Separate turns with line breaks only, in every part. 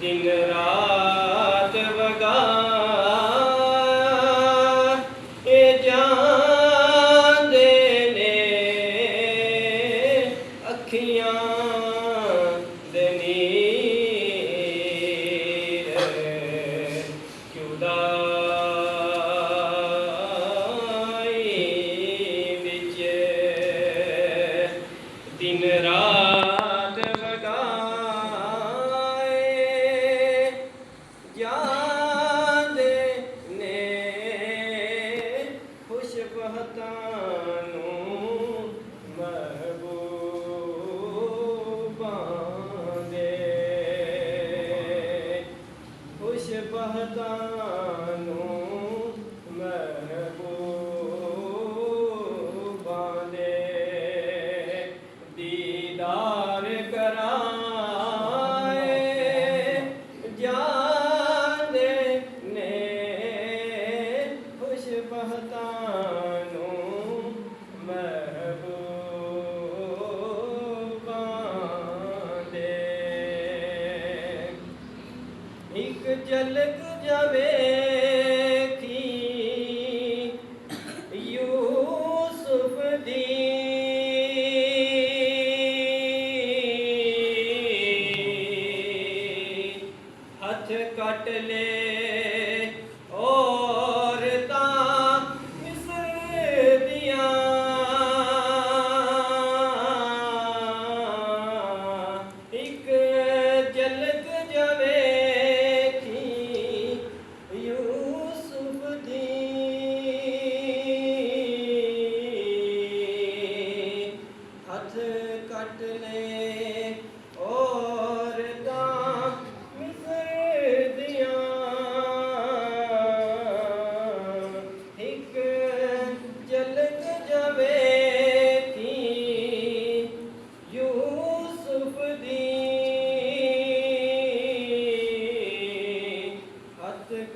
दिन रात वगा जान देने अखियां दनीर जुदाई विच दिन रात दीदार कराए जान देने खुश बहतानू महबूबां दे एक झलक जावे यूसुफ दी हथ कट ले और मिस्र दिया एक झलक जावे यूसुफ दी हथ कट ले और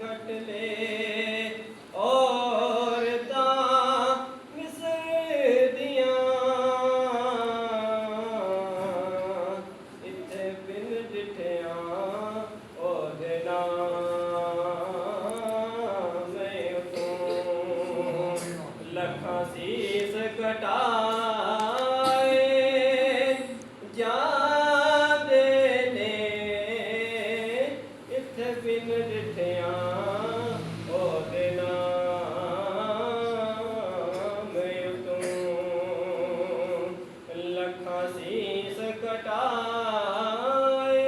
कट ले और मिस्र दिया इत्थे बिन डिठिया ओदे नाम तू लखां सीस कटाए जान देने इत्थे बिन डिठिया शीस कटाए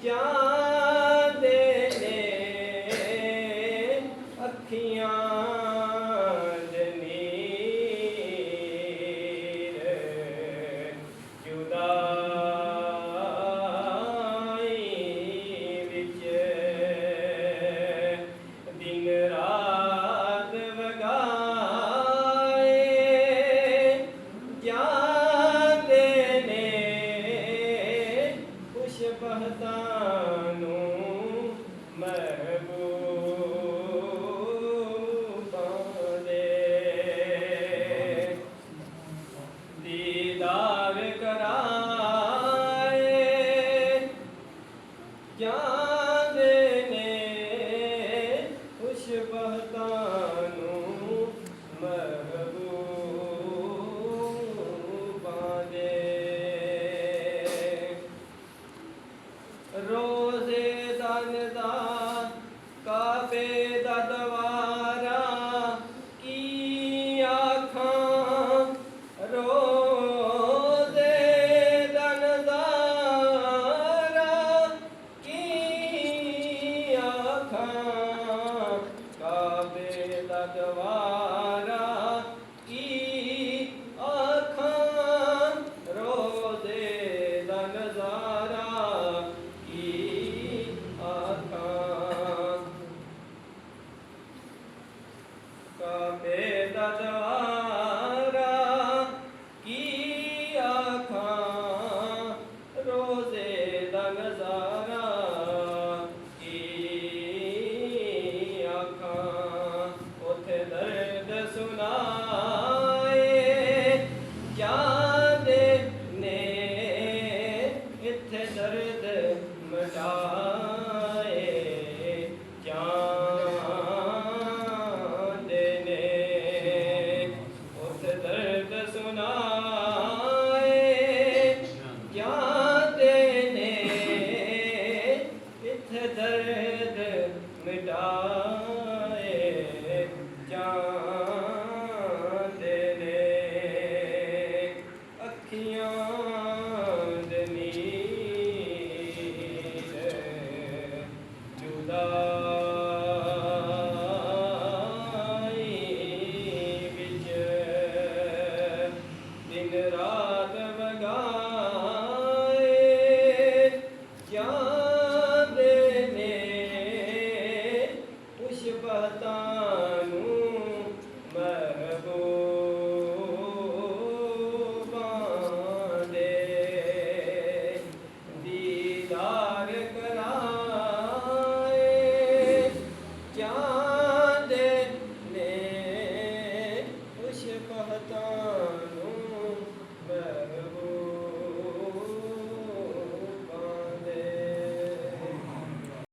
जान देने अखियां दनीर जुदाई विच दिन रात वगाए जान देने खुश बहतानू महबूबां दे दीदार कराए जान देने खुश बहतानू रोज़े दनदा काबे दा दवारा की आखां रोज़े दनदारा की आखां काबे दा दवारा की आखां रोज़े दा नज़ारा काबे दा दवारा की आखां रोज़े दा नज़ारा की आखां उथे दर्द ਦੀਆਂ